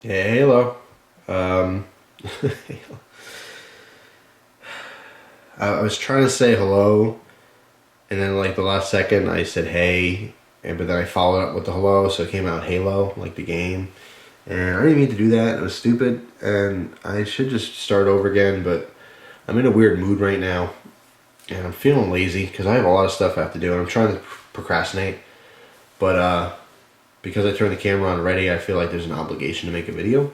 Hey, hello. Um, I was trying to say hello, and then like the last second I said hey, but then I followed up with the hello, so it came out Halo, like the game. And I didn't mean to do that. It was stupid, and I should just start over again. But I'm in a weird mood right now, and I'm feeling lazy because I have a lot of stuff I have to do, and I'm trying to procrastinate. But because I turned the camera on already, I feel like there's an obligation to make a video.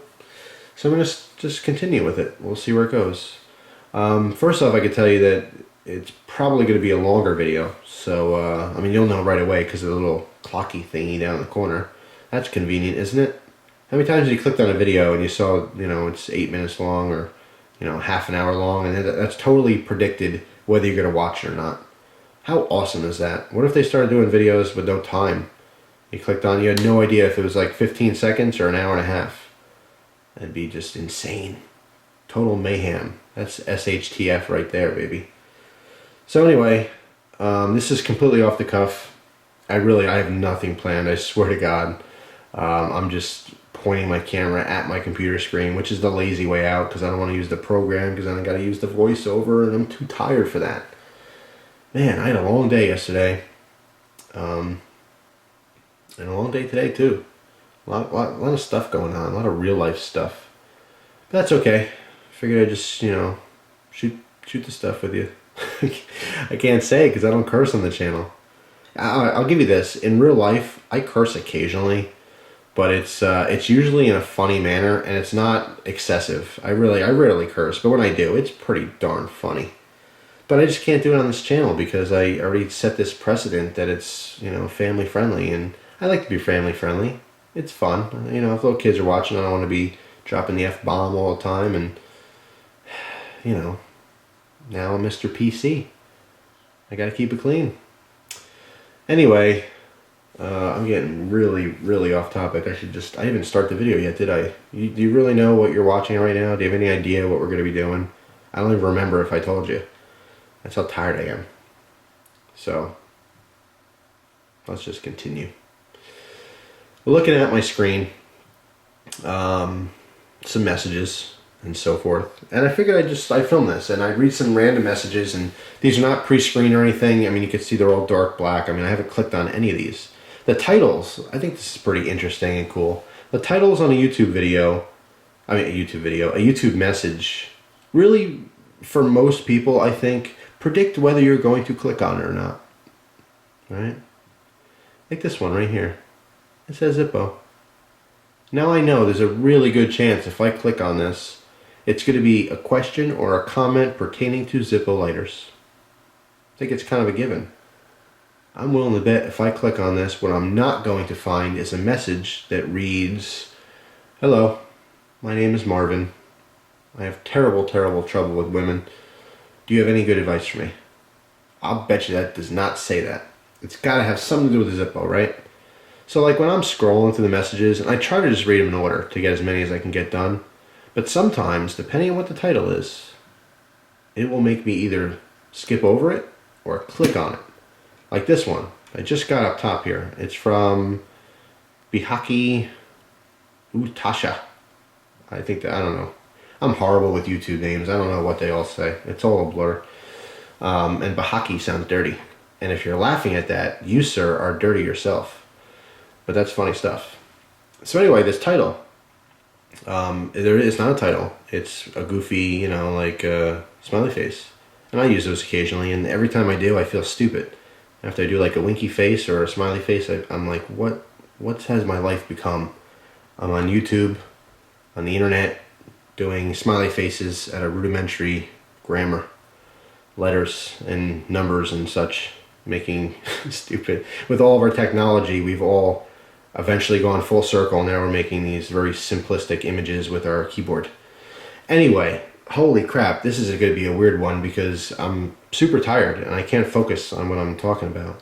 So I'm gonna just continue with it. We'll see where it goes. First off, I could tell you that it's probably going to be a longer video. So, I mean, you'll know right away because of the little clocky thingy down in the corner. That's convenient, isn't it? How many times have you clicked on a video and you saw, it's 8 minutes long or, half an hour long, and that's totally predicted whether you're going to watch it or not. How awesome is that? What if they started doing videos with no time? You clicked on, you had no idea if it was like 15 seconds or an hour and a half. That'd be just insane. Total mayhem. That's SHTF right there, baby. So anyway, this is completely off the cuff. I have nothing planned. I swear to God. I'm just pointing my camera at my computer screen, which is the lazy way out because I don't want to use the program because then I got to use the voiceover and I'm too tired for that. Man, I had a long day yesterday. And a long day today too. A lot of stuff going on. A lot of real life stuff. But that's okay. Figured I'd just, shoot the stuff with you. I can't say because I don't curse on the channel. I'll give you this. In real life, I curse occasionally, but it's usually in a funny manner and it's not excessive. I rarely curse, but when I do, it's pretty darn funny. But I just can't do it on this channel because I already set this precedent that it's, family friendly, and I like to be family friendly. It's fun. If little kids are watching, I don't want to be dropping the F-bomb all the time, and now I'm Mr. PC. I gotta keep it clean. Anyway, I'm getting really, really off topic. I didn't even start the video yet, did I? Do you really know what you're watching right now? Do you have any idea what we're gonna be doing? I don't even remember if I told you. That's how tired I am. So, let's just continue. Looking at my screen, some messages and so forth. And I figured I film this and I read some random messages, and these are not pre-screened or anything. I mean, you can see they're all dark black. I mean, I haven't clicked on any of these. The titles, I think this is pretty interesting and cool. The titles on a YouTube video, a YouTube message, really, for most people, I think, predict whether you're going to click on it or not. Right? Like this one right here. It says Zippo. Now I know there's a really good chance if I click on this, it's going to be a question or a comment pertaining to Zippo lighters. I think it's kind of a given. I'm willing to bet if I click on this, what I'm not going to find is a message that reads, "Hello, my name is Marvin. I have terrible, terrible trouble with women. Do you have any good advice for me?" I'll bet you that does not say that. It's got to have something to do with the Zippo, right? So like when I'm scrolling through the messages, and I try to just read them in order to get as many as I can get done, but sometimes, depending on what the title is, it will make me either skip over it or click on it. Like this one, I just got up top here. It's from Bihaki Utasha. I don't know. I'm horrible with YouTube names. I don't know what they all say. It's all a blur. And Bahaki sounds dirty. And if you're laughing at that, you, sir, are dirty yourself. But that's funny stuff. So anyway, this title. It's not a title. It's a goofy, smiley face. And I use those occasionally, and every time I do, I feel stupid. After I do like a winky face or a smiley face, I'm like, what has my life become? I'm on YouTube, on the internet, doing smiley faces at a rudimentary grammar, letters and numbers and such, making stupid. With all of our technology, we've all eventually gone full circle. Now we're making these very simplistic images with our keyboard. Anyway, holy crap, this is going to be a weird one because I'm super tired and I can't focus on what I'm talking about.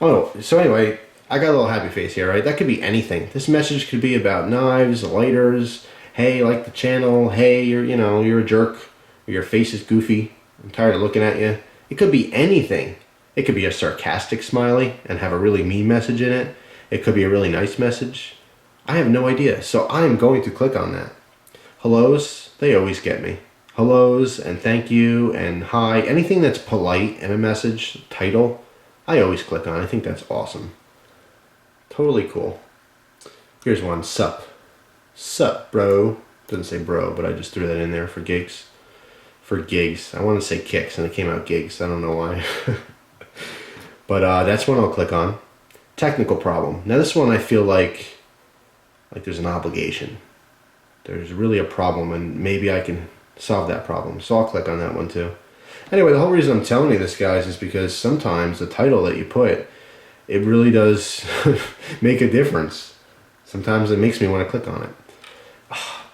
Oh, so anyway, I got a little happy face here, right? That could be anything. This message could be about knives, lighters. Hey, like the channel. Hey, you're a jerk. Or your face is goofy. I'm tired of looking at you. It could be anything. It could be a sarcastic smiley and have a really mean message in it. It could be a really nice message. I have no idea. So I am going to click on that. Hellos, they always get me. Hellos and thank you and hi. Anything that's polite in a message, title, I always click on. I think that's awesome. Totally cool. Here's one. Sup. Sup, bro. Doesn't say bro, but I just threw that in there for gigs. For gigs. I want to say kicks, and it came out gigs. I don't know why. But that's one I'll click on. Technical problem. Now this one I feel like there's an obligation. There's really a problem, and maybe I can solve that problem. So I'll click on that one too. Anyway, the whole reason I'm telling you this, guys, is because sometimes the title that you put, it really does make a difference. Sometimes it makes me want to click on it.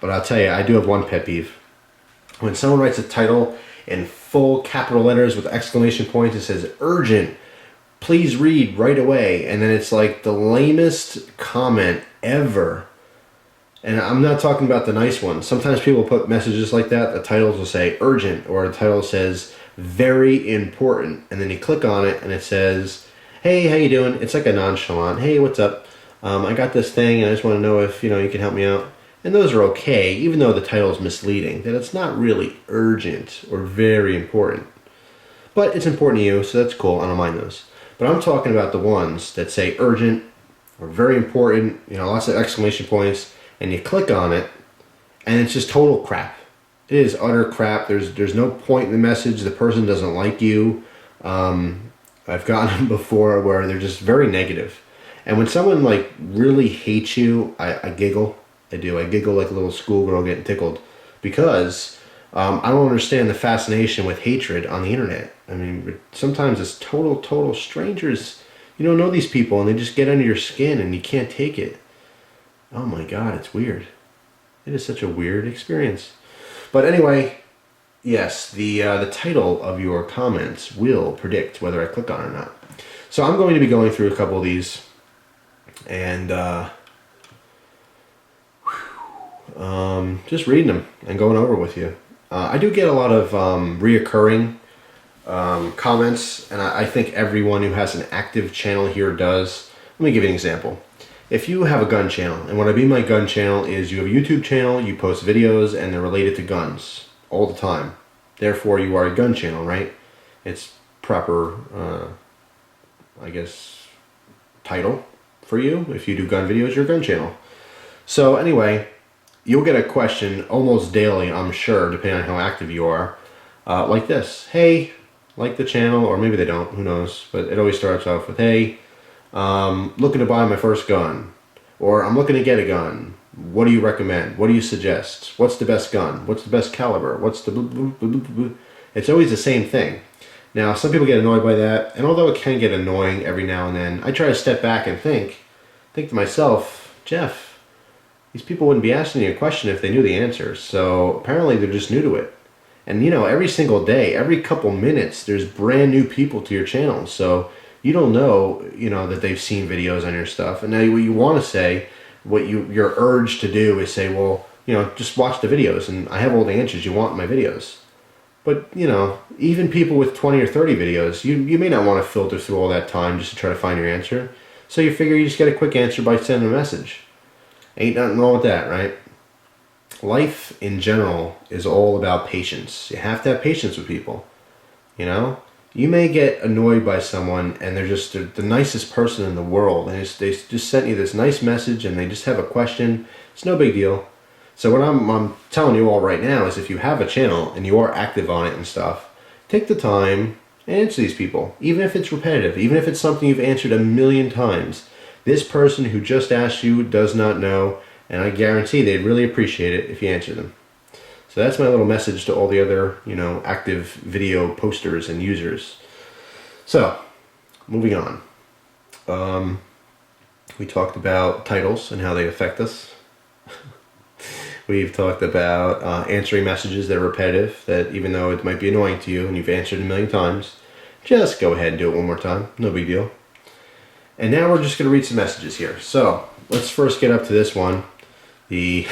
But I'll tell you, I do have one pet peeve. When someone writes a title in full capital letters with exclamation points, it says urgent, please read right away, and then it's like the lamest comment ever. And I'm not talking about the nice ones. Sometimes people put messages like that. The titles will say urgent, or the title says very important, and then you click on it and it says, hey, how you doing? It's like a nonchalant, hey, what's up? I got this thing and I just want to know if you can help me out. And those are okay, even though the title is misleading, that it's not really urgent or very important. But it's important to you, so that's cool. I don't mind those. But I'm talking about the ones that say urgent or very important, lots of exclamation points, and you click on it, and it's just total crap. It is utter crap. There's no point in the message. The person doesn't like you. I've gotten them before where they're just very negative. And when someone really hates you, I giggle. I do. I giggle like a little schoolgirl getting tickled, because I don't understand the fascination with hatred on the internet. I mean, sometimes it's total strangers. You don't know these people, and they just get under your skin, and you can't take it. Oh my God, it's weird. It is such a weird experience. But anyway, yes, the title of your comments will predict whether I click on it or not. So I'm going to be going through a couple of these, and just reading them and going over with you. I do get a lot of reoccurring comments, and I think everyone who has an active channel here does. Let me give you an example. If you have a gun channel, and what I mean by gun channel is you have a YouTube channel, you post videos, and they're related to guns all the time. Therefore, you are a gun channel, right? It's proper, I guess, title for you. If you do gun videos, you're a gun channel. So anyway, you'll get a question almost daily, I'm sure, depending on how active you are, like this. Hey, like the channel, or maybe they don't, who knows, but it always starts off with, hey, looking to buy my first gun, or I'm looking to get a gun. What do you recommend? What do you suggest? What's the best gun? What's the best caliber? What's the blah, blah, blah, blah, blah. It's always the same thing. Now, some people get annoyed by that, and although it can get annoying every now and then, I try to step back and think to myself, Jeff, these people wouldn't be asking you a question if they knew the answer. So apparently they're just new to it. And every single day, every couple minutes, there's brand new people to your channel. So you don't know, that they've seen videos on your stuff. And now what you want to say, what your urge to do is say, well, just watch the videos, and I have all the answers you want in my videos. But, even people with 20 or 30 videos, you may not want to filter through all that time just to try to find your answer. So you figure you just get a quick answer by sending a message. Ain't nothing wrong with that, right? Life in general is all about patience. You have to have patience with people, You may get annoyed by someone, and they're the nicest person in the world, and they just sent you this nice message, and they just have a question. It's no big deal. So what I'm telling you all right now is, if you have a channel and you are active on it and stuff, take the time and answer these people, even if it's repetitive, even if it's something you've answered a million times. This person who just asked you does not know, and I guarantee they'd really appreciate it if you answer them. So that's my little message to all the other, active video posters and users. So, moving on. We talked about titles and how they affect us. We've talked about answering messages that are repetitive, that even though it might be annoying to you and you've answered a million times, just go ahead and do it one more time. No big deal. And now we're just going to read some messages here. So, let's first get up to this one. The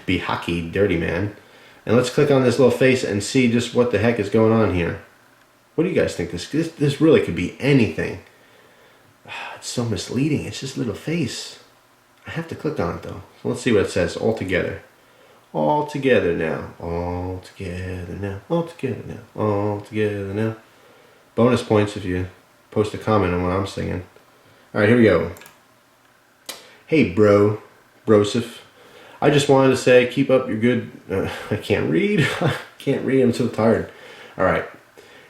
Be Hockey Dirty Man. And let's click on this little face and see just what the heck is going on here. What do you guys think? This really could be anything. It's so misleading. It's just a little face. I have to click on it though. So let's see what it says. All together. All together now. All together now. All together now. All together now. Bonus points if you post a comment on what I'm singing. Alright, here we go. Hey bro. Broseph. I just wanted to say keep up your good... I can't read. I can't read. I'm so tired. Alright.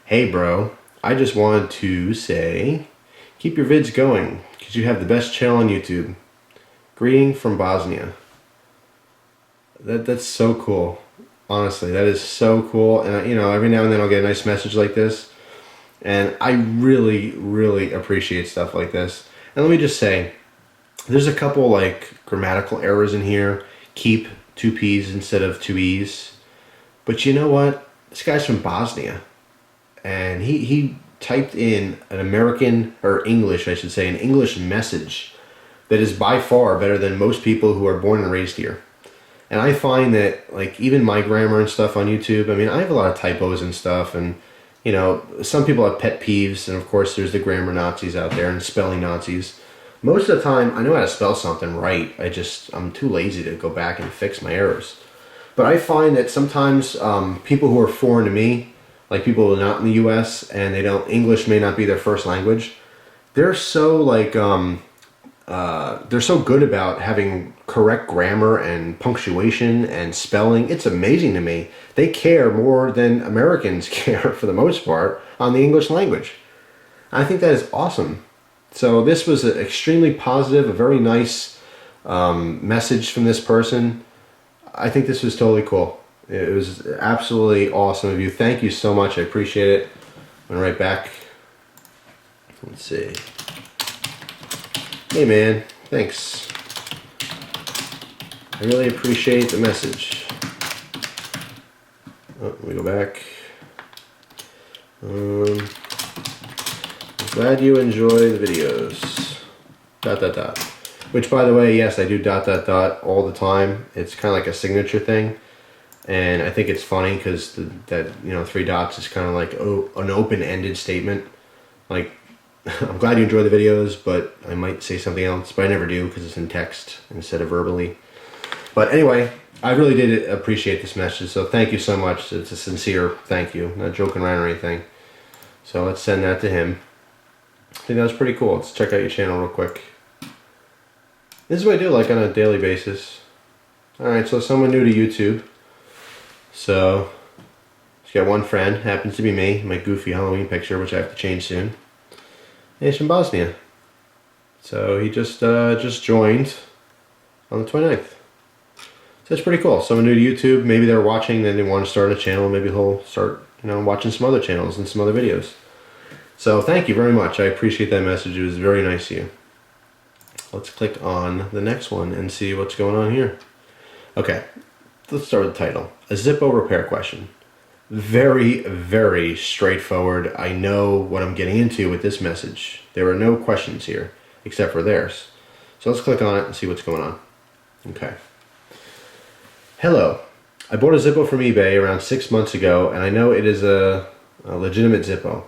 Hey bro. I just wanted to say keep your vids going because you have the best channel on YouTube. Greeting from Bosnia. That's so cool. Honestly, that is so cool. And you know, every now and then I'll get a nice message like this, and I really, really appreciate stuff like this. And let me just say, there's a couple like grammatical errors in here. Keep 2 P's instead of 2 E's. But you know what? This guy's from Bosnia, and he typed in an American, or English, I should say, an English message that is by far better than most people who are born and raised here. And I find that, like, even my grammar and stuff on YouTube, I mean, I have a lot of typos and stuff, and, you know, some people have pet peeves, and of course there's the grammar Nazis out there and spelling Nazis. Most of the time, I know how to spell something right, I'm too lazy to go back and fix my errors. But I find that sometimes people who are foreign to me, like people who are not in the US, and English may not be their first language, they're so, like, they're so good about having correct grammar and punctuation and spelling. It's amazing to me. They care more than Americans care, for the most part, on the English language. I think that is awesome. So this was an extremely positive, a very nice message from this person. I think this was totally cool. It was absolutely awesome of you. Thank you so much. I appreciate it. I'm right back. Let's see. Hey man, thanks. I really appreciate the message. Oh, let me go back. Glad you enjoy the videos. ... Which, by the way, yes, I do ... all the time. It's kind of like a signature thing. And I think it's funny because that, you know, 3 dots is kind of like an open-ended statement. Like, I'm glad you enjoy the videos, but I might say something else, but I never do because it's in text instead of verbally. But anyway, I really did appreciate this message, so thank you so much. It's a sincere thank you, not joking around or anything. So let's send that to him. I think that was pretty cool. Let's check out your channel real quick. This is what I do like on a daily basis. Alright, so someone new to YouTube. So, just got one friend, happens to be me, my goofy Halloween picture, which I have to change soon. And he's from Bosnia. So he just joined on the 29th. So that's pretty cool. Someone new to YouTube, maybe they're watching, then they want to start a channel, maybe he'll start, you know, watching some other channels and some other videos. So thank you very much. I appreciate that message. It was very nice of you. Let's click on the next one and see what's going on here. Okay, let's start with the title. A Zippo repair question. Very, very straightforward. I know what I'm getting into with this message. There are no questions here, except for theirs. So let's click on it and see what's going on. Okay. Hello. I bought a Zippo from eBay around 6 months ago, and I know it is a legitimate Zippo.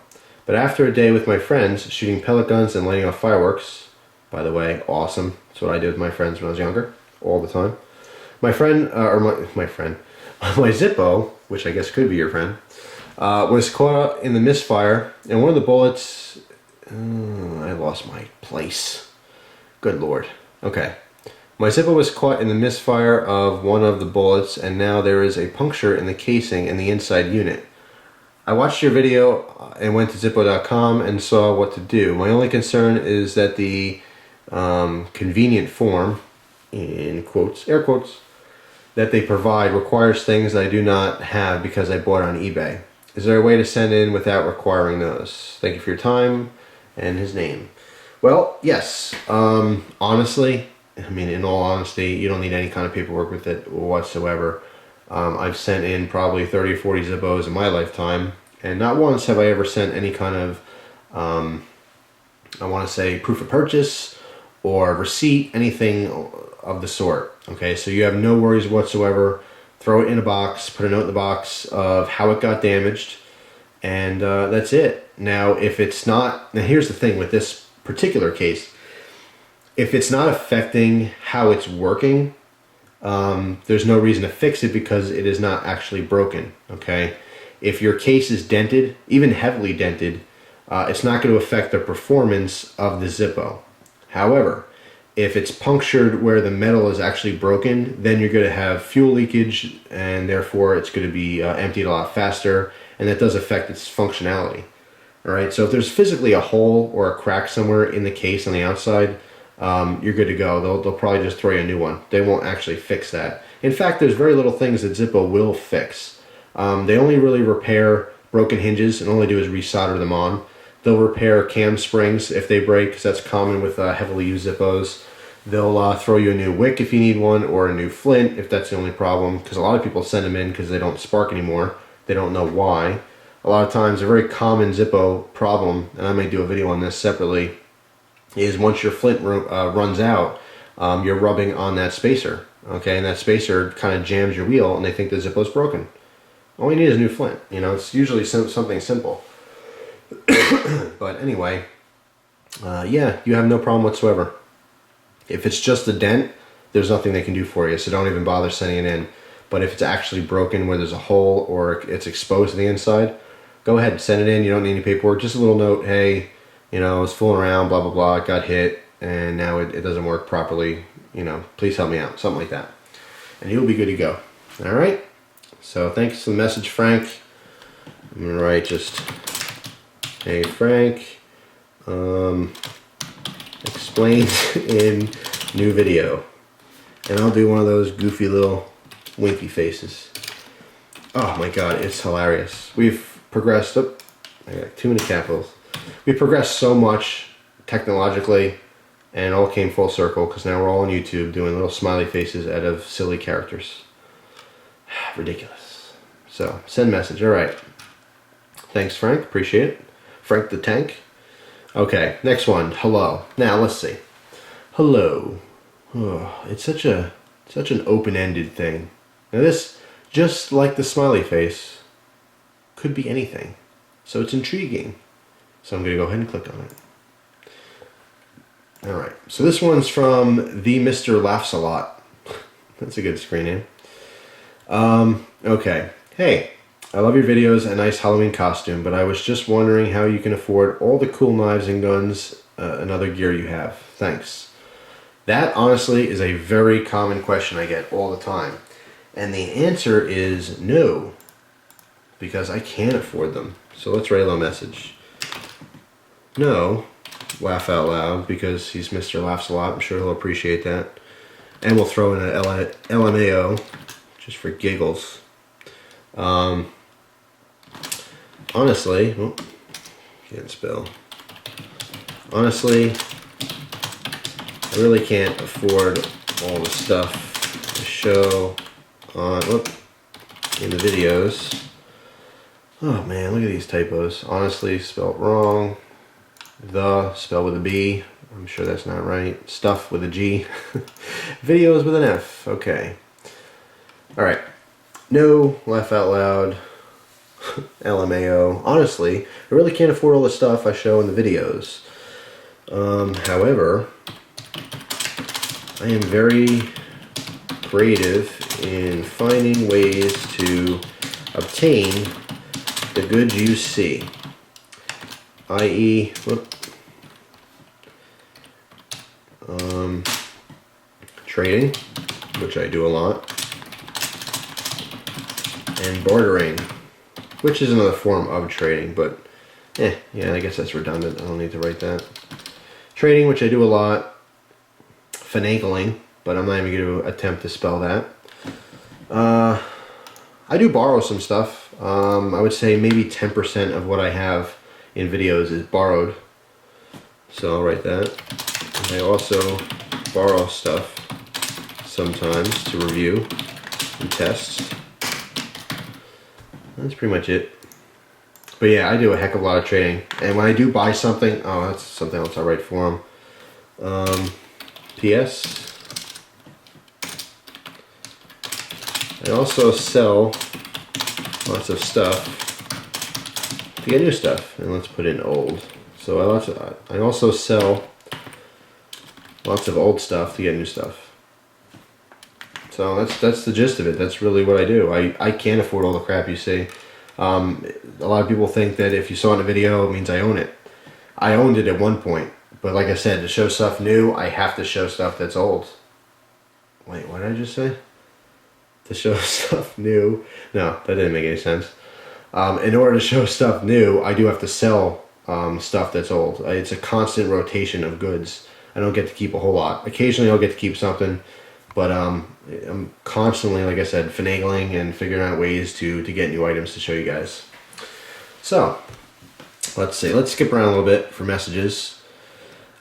But after a day with my friends, shooting pellet guns and lighting off fireworks, by the way, awesome. That's what I did with my friends when I was younger, all the time. My Zippo, which I guess could be your friend, was caught in the misfire, and one of the bullets, I lost my place. Good Lord. Okay. My Zippo was caught in the misfire of one of the bullets, and now there is a puncture in the casing in the inside unit. I watched your video and went to Zippo.com and saw what to do. My only concern is that the convenient form, in quotes, air quotes, that they provide requires things that I do not have because I bought on eBay. Is there a way to send in without requiring those? Thank you for your time, and his name. Well, yes. Honestly, I mean, in all honesty, you don't need any kind of paperwork with it whatsoever. I've sent in probably 30 or 40 Zippos in my lifetime, and not once have I ever sent any kind of, I want to say, proof of purchase or receipt, anything of the sort. Okay, so you have no worries whatsoever. Throw it in a box, put a note in the box of how it got damaged, and that's it. Now, if it's not, now here's the thing with this particular case. if it's not affecting how it's working, there's no reason to fix it because it is not actually broken, okay? If your case is dented, even heavily dented, it's not going to affect the performance of the Zippo. However, if it's punctured where the metal is actually broken, then you're going to have fuel leakage, and therefore it's going to be emptied a lot faster, and that does affect its functionality. All right, so if there's physically a hole or a crack somewhere in the case on the outside, you're good to go. They'll probably just throw you a new one. They won't actually fix that. In fact, there's very little things that Zippo will fix. They only really repair broken hinges, and all they do is resolder them on. They'll repair cam springs if they break, because that's common with heavily used Zippos. They'll throw you a new wick if you need one, or a new flint if that's the only problem, because a lot of people send them in because they don't spark anymore. They don't know why. A lot of times, a very common Zippo problem, and I may do a video on this separately, is once your flint runs out, you're rubbing on that spacer, okay, and that spacer kind of jams your wheel, and they think the Zippo's broken. All you need is a new flint. You know, it's usually something simple. But anyway, yeah, you have no problem whatsoever. If it's just a dent, there's nothing they can do for you, so don't even bother sending it in. But if it's actually broken where there's a hole or it's exposed to the inside, go ahead and send it in. You don't need any paperwork. Just a little note, hey, you know, I was fooling around, blah, blah, blah, it got hit, and now it doesn't work properly. You know, please help me out. Something like that. And you'll be good to go. All right? So thanks for the message, Frank. I'm going to write just, hey, Frank, explained in new video. And I'll do one of those goofy little winky faces. Oh my god, it's hilarious. We've progressed up. I got too many capitals. We've progressed so much technologically, and it all came full circle because now we're all on YouTube doing little smiley faces out of silly characters. Ridiculous. So, send message. Alright. Thanks, Frank. Appreciate it. Frank the Tank. Okay, next one. Hello. Now, let's see. Hello. Oh, it's such an open-ended thing. Now this, just like the smiley face, could be anything. So it's intriguing. So I'm going to go ahead and click on it. Alright, so this one's from the Mr. Laughs a Lot. That's a good screen name. Okay. Hey, I love your videos and nice Halloween costume, but I was just wondering how you can afford all the cool knives and guns and other gear you have. Thanks. That, honestly, is a very common question I get all the time. And the answer is no, because I can't afford them. So let's write a little message. No, laugh out loud, because he's Mr. Laughs a Lot. I'm sure he'll appreciate that. And we'll throw in an LMAO, just for giggles. Honestly, oh, can't spell. Honestly, I really can't afford all the stuff to show on in the videos. Oh man, look at these typos. Honestly, spelled wrong. The, spelled with a B. I'm sure that's not right. Stuff with a G. Videos with an F. Okay. Alright. No, laugh out loud. LMAO. Honestly, I really can't afford all the stuff I show in the videos. However, I am very creative in finding ways to obtain the goods you see. I.e., trading, which I do a lot, and bartering, which is another form of trading, but yeah, I guess that's redundant. I don't need to write that. Trading, which I do a lot. Finagling, but I'm not even going to attempt to spell that. I do borrow some stuff. I would say maybe 10% of what I have in videos is borrowed. So I'll write that. And I also borrow stuff sometimes to review and test. That's pretty much it. But yeah, I do a heck of a lot of trading. And when I do buy something, oh, that's something else I write for them. P.S. I also sell lots of stuff to get new stuff. And let's put in old. So I also sell lots of old stuff to get new stuff. So that's the gist of it. That's really what I do. I can't afford all the crap you see. A lot of people think that if you saw it in a video, it means I own it. I owned it at one point, but like I said, to show stuff new, I have to show stuff that's old. Wait, what did I just say? To show stuff new? No, that didn't make any sense. In order to show stuff new, I do have to sell stuff that's old. It's a constant rotation of goods. I don't get to keep a whole lot. Occasionally I'll get to keep something, but I'm constantly, like I said, finagling and figuring out ways to get new items to show you guys. So, let's see. Let's skip around a little bit for messages.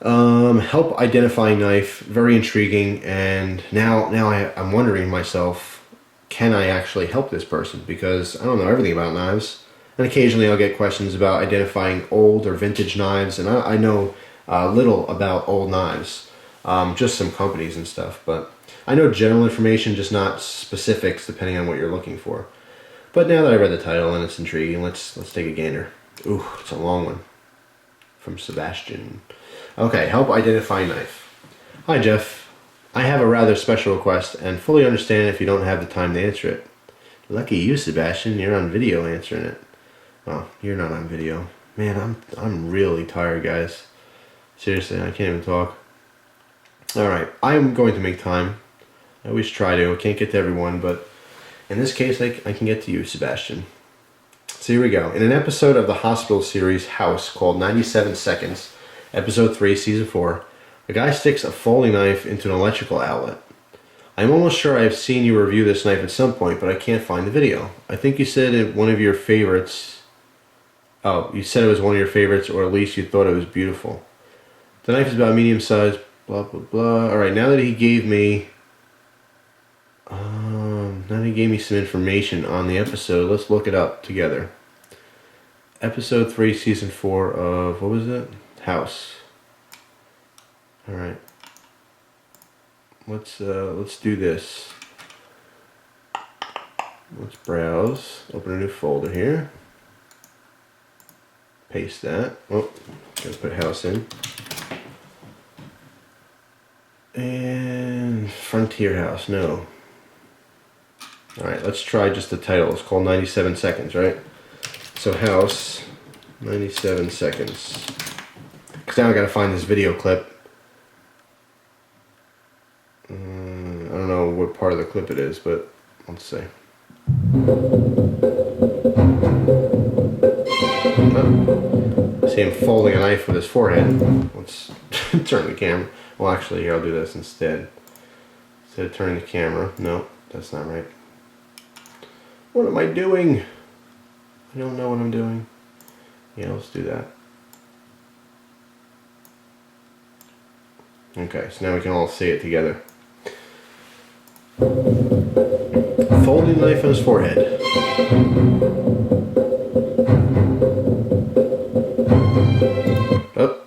Help identifying knife, very intriguing, and now I'm wondering myself, can I actually help this person? Because I don't know everything about knives, and occasionally I'll get questions about identifying old or vintage knives, and I know little about old knives, just some companies and stuff, but I know general information, just not specifics depending on what you're looking for. But now that I read the title and it's intriguing, let's take a gander. Ooh, it's a long one. From Sebastian. Okay, help identify knife. Hi Jeff. I have a rather special request and fully understand if you don't have the time to answer it. Lucky you, Sebastian, you're on video answering it. Oh, you're not on video. Man, I'm really tired, guys. Seriously, I can't even talk. Alright, I'm going to make time. I always try to. I can't get to everyone, but in this case, I can get to you, Sebastian. So here we go. In an episode of the hospital series House called 97 Seconds, Episode 3, Season 4, a guy sticks a folding knife into an electrical outlet. I'm almost sure I have seen you review this knife at some point, but I can't find the video. I think you said it one of your favorites. Oh, you said it was one of your favorites, or at least you thought it was beautiful. The knife is about medium size, blah, blah, blah. Alright, now that he gave me some information on the episode, let's look it up together. Episode 3, Season 4 of, what was it? House. Alright. Let's do this. Let's browse. Open a new folder here. Paste that. Oh, gotta put house in. And Frontier House, no. Alright, let's try just the title. It's called 97 Seconds, right? So House, 97 Seconds. Because now I gotta find this video clip. I don't know what part of the clip it is, but let's see. Oh, see him folding a knife with his forehead. Let's turn the camera. Well, actually, here, I'll do this instead. Instead of turning the camera. No, that's not right. What am I doing? I don't know what I'm doing. Yeah, let's do that. Okay, so now we can all see it together. Folding knife on his forehead. Oh.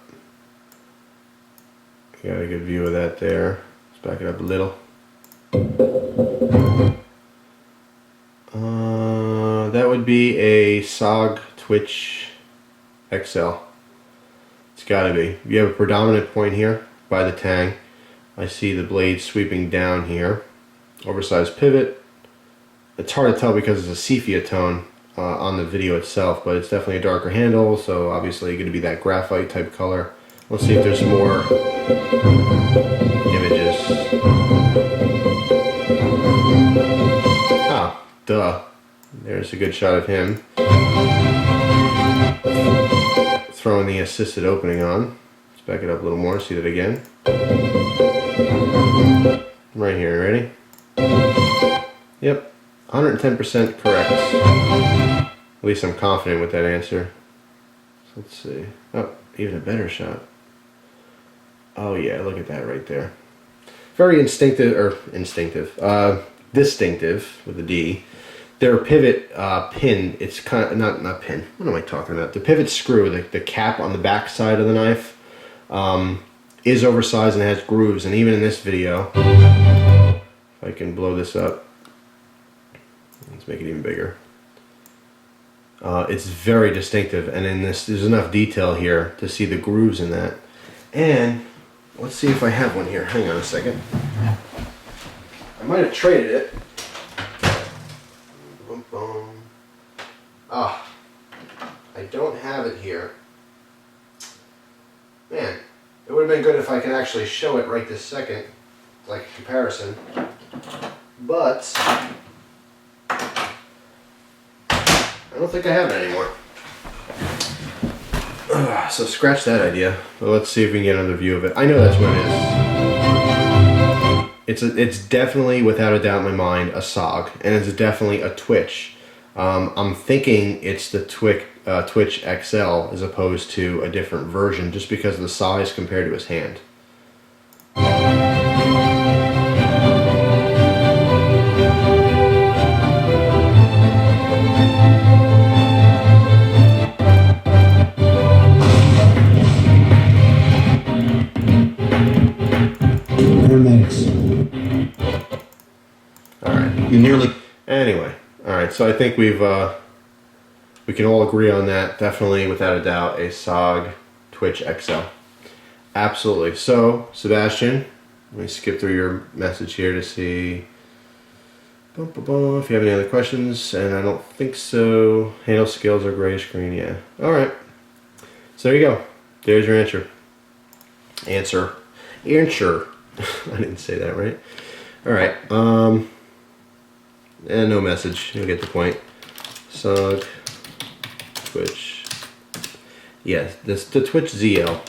Got a good view of that there. Let's back it up a little. That would be a SOG Twitch XL. It's gotta be. You have a predominant point here by the tang. I see the blade sweeping down here. Oversized pivot. It's hard to tell because it's a sepia tone on the video itself, but it's definitely a darker handle, so obviously going to be that graphite type color. Let's see if there's more images. Ah, duh. There's a good shot of him throwing the assisted opening on. Let's back it up a little more, see that again. Right here, ready? Yep, 110% correct. At least I'm confident with that answer. So let's see. Oh, even a better shot. Oh yeah, look at that right there. Very distinctive with a D. Their pivot pin, it's kind of, not pin, what am I talking about? The pivot screw, the cap on the back side of the knife, is oversized and has grooves, and even in this video, if I can blow this up, let's make it even bigger. It's very distinctive, and in this, there's enough detail here to see the grooves in that. And let's see if I have one here. Hang on a second. I might have traded it. Boom, boom. Ah, I don't have it here. Man, it would have been good if I could actually show it right this second, like a comparison. But I don't think I have it anymore. So scratch that idea. But let's see if we can get another view of it. I know that's what it is. It's definitely, without a doubt in my mind, a SOG, and it's definitely a Twitch. I'm thinking it's the Twitch XL as opposed to a different version, just because of the size compared to his hand. Alright. You nearly... Anyway. Alright, so I think we can all agree on that. Definitely, without a doubt, a SOG Twitch XL. Absolutely. So, Sebastian, let me skip through your message here to see if you have any other questions, and I don't think so. Handle skills are grayish green, yeah. Alright. So there you go. There's your answer. Answer. I didn't say that right. Alright. And no message. You'll get the point. SOG Twitch. Yeah, the Twitch ZL.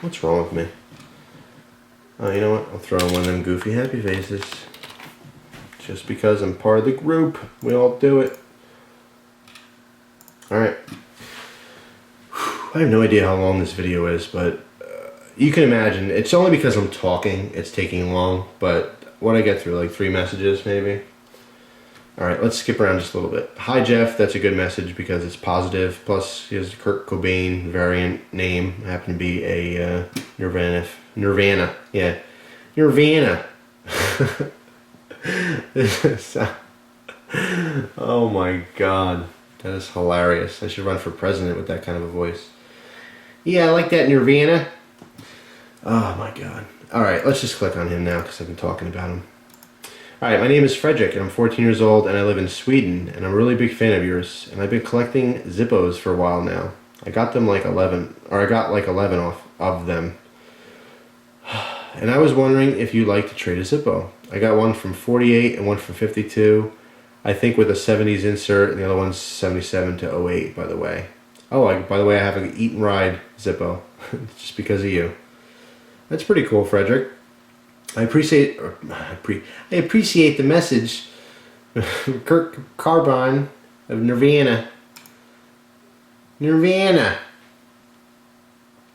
What's wrong with me? Oh, you know what? I'll throw in one of them goofy happy faces. Just because I'm part of the group. We all do it. Alright. I have no idea how long this video is, but you can imagine. It's only because I'm talking. It's taking long, but what I get through, like 3 messages maybe. Alright, let's skip around just a little bit. Hi Jeff, that's a good message because it's positive. Plus, he has a Kurt Cobain variant name. Happened to be a Nirvana. Yeah. Nirvana. Oh my god. That is hilarious. I should run for president with that kind of a voice. Yeah, I like that Nirvana. Oh my god. Alright, let's just click on him now because I've been talking about him. Alright, my name is Frederick and I'm 14 years old and I live in Sweden and I'm a really big fan of yours and I've been collecting Zippos for a while now. I got them like 11, or I got like 11 off of them. And I was wondering if you'd like to trade a Zippo. I got one from 48 and one from 52. I think with a 70s insert, and the other one's 77 to 08, by the way. Oh, by the way, I have an Eat and Ride Zippo, just because of you. That's pretty cool, Frederick. I appreciate the message. Kurt Carbine of Nirvana. Nirvana.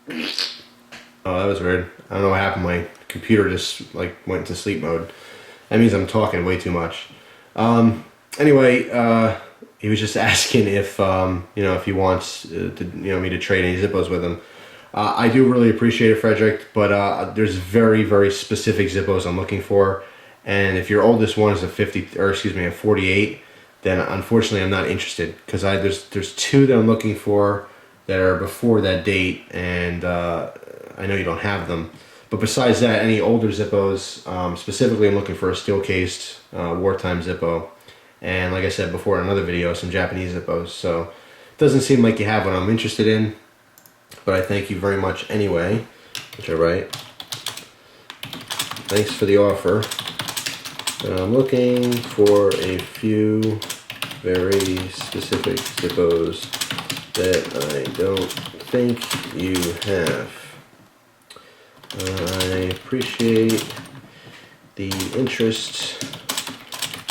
Oh, that was weird. I don't know what happened. My computer just like went into sleep mode. That means I'm talking way too much. Anyway, he was just asking if if he wants me to trade any Zippos with him. I do really appreciate it, Frederick, but there's very, very specific Zippos I'm looking for, and if your oldest one is a 48, then unfortunately I'm not interested because there's 2 that I'm looking for that are before that date, and I know you don't have them. But besides that, any older Zippos, specifically I'm looking for a steel-cased wartime Zippo, and like I said before in another video, some Japanese Zippos. So it doesn't seem like you have what I'm interested in. But I thank you very much anyway, which I write. Thanks for the offer. I'm looking for a few very specific Zippos that I don't think you have. I appreciate the interest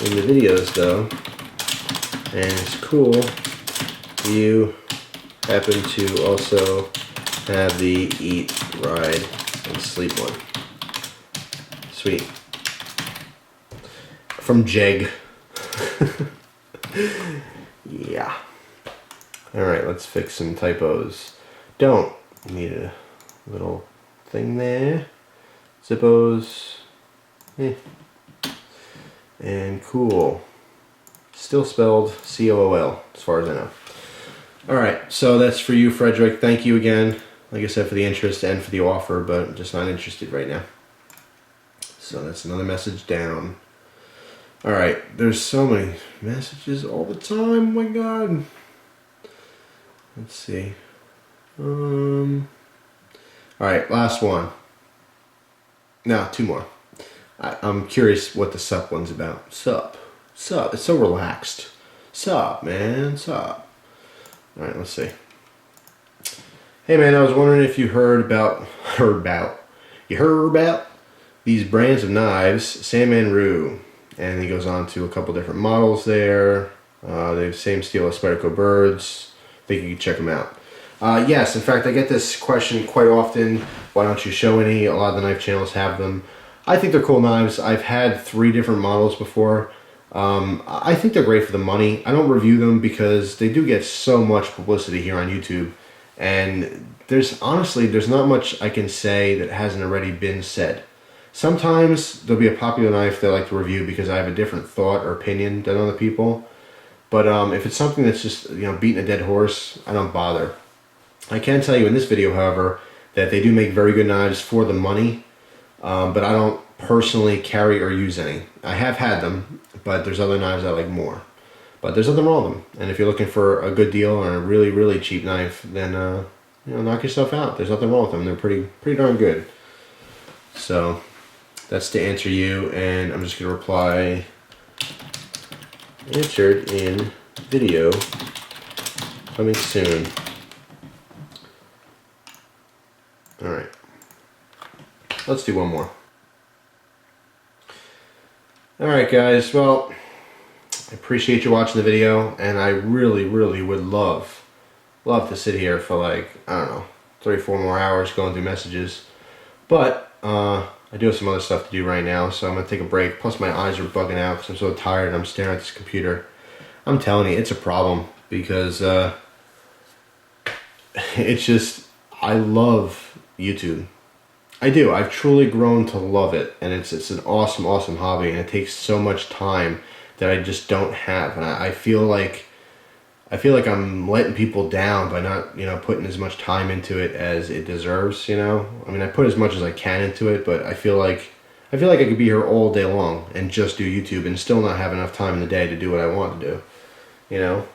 in the videos though, and it's cool you happen to also have the Eat, Ride, and Sleep one. Sweet. From Jeg. Yeah. Alright, let's fix some typos. Don't need a little thing there. Zippos. And cool. Still spelled C-O-O-L, as far as I know. Alright, so that's for you, Frederick. Thank you again. like I said, for the interest and for the offer, but just not interested right now. So that's another message down. Alright, there's so many messages all the time, oh my god. Let's see. Alright, last one. No, two more. I'm curious what the sup one's about. Sup. Sup. It's so relaxed. Sup, man. Sup. Alright, let's see. Hey man, I was wondering if you heard about these brands of knives, Sandman Rue. And he goes on to a couple different models there. They have the same steel as Spyderco Birds. I think you can check them out. Yes, in fact, I get this question quite often. Why don't you show any? A lot of the knife channels have them. I think they're cool knives. I've had 3 different models before. I think they're great for the money. I don't review them because they do get so much publicity here on YouTube. And there's not much I can say that hasn't already been said. Sometimes there'll be a popular knife that I like to review because I have a different thought or opinion than other people. But if it's something that's just, you know, beating a dead horse, I don't bother. I can tell you in this video, however, that they do make very good knives for the money, but I don't personally carry or use any. I have had them, but there's other knives I like more. But there's nothing wrong with them. And if you're looking for a good deal on a really, really cheap knife, then you know, knock yourself out. There's nothing wrong with them. They're pretty darn good. So that's to answer you, and I'm just going to reply, answered in video, coming soon. Alright, let's do one more. Alright guys, well, I appreciate you watching the video, and I really, really would love to sit here for like, I don't know, 3 or 4 more hours going through messages. But, I do have some other stuff to do right now, so I'm going to take a break. Plus my eyes are bugging out because I'm so tired and I'm staring at this computer. I'm telling you, it's a problem because it's just, I love YouTube. I do. I've truly grown to love it, and it's an awesome, awesome hobby, and it takes so much time that I just don't have, and I feel like I'm letting people down by not, you know, putting as much time into it as it deserves, you know? I mean, I put as much as I can into it, but I feel like I could be here all day long and just do YouTube and still not have enough time in the day to do what I want to do, you know?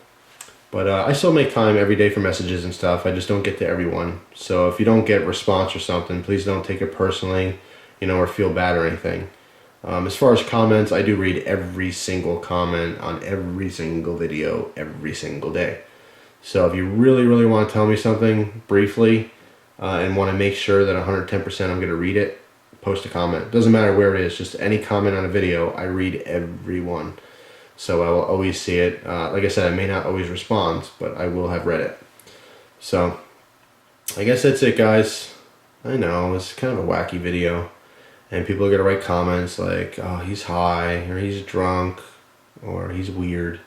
But I still make time every day for messages and stuff. I just don't get to everyone. So if you don't get a response or something, please don't take it personally, you know, or feel bad or anything. As far as comments, I do read every single comment on every single video every single day. So if you really, really want to tell me something briefly and want to make sure that 110% I'm going to read it, post a comment. Doesn't matter where it is, just any comment on a video, I read every one. So I will always see it. Like I said, I may not always respond, but I will have read it. So I guess that's it, guys. I know, it's kind of a wacky video. And people are going to write comments like, oh, he's high, or he's drunk, or he's weird.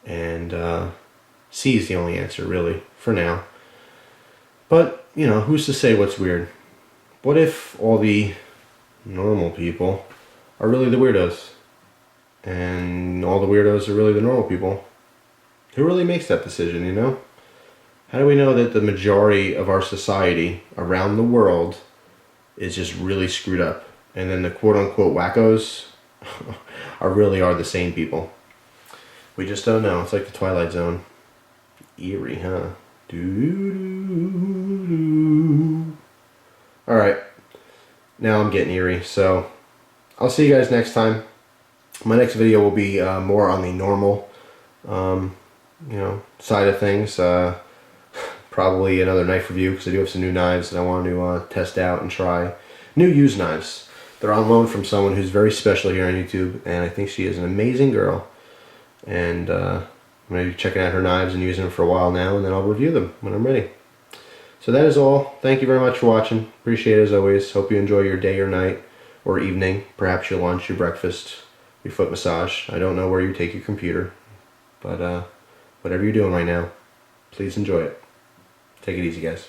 And C is the only answer, really, for now. But, you know, who's to say what's weird? What if all the normal people are really the weirdos? And all the weirdos are really the normal people? Who really makes that decision, you know? How do we know that the majority of our society around the world is just really screwed up, and then the quote-unquote wackos are the same people? We just don't know. It's like the Twilight Zone. Eerie, huh? Alright, now I'm getting eerie, so I'll see you guys next time. My next video will be more on the normal you know, side of things. Probably another knife review because I do have some new knives that I want to test out and try. New used knives. They're on loan from someone who's very special here on YouTube, and I think she is an amazing girl. And I'm going to be checking out her knives and using them for a while now, and then I'll review them when I'm ready. So that is all. Thank you very much for watching. Appreciate it as always. Hope you enjoy your day or night or evening, perhaps your lunch, your breakfast, your foot massage. I don't know where you take your computer, but whatever you're doing right now, please enjoy it. Take it easy, guys.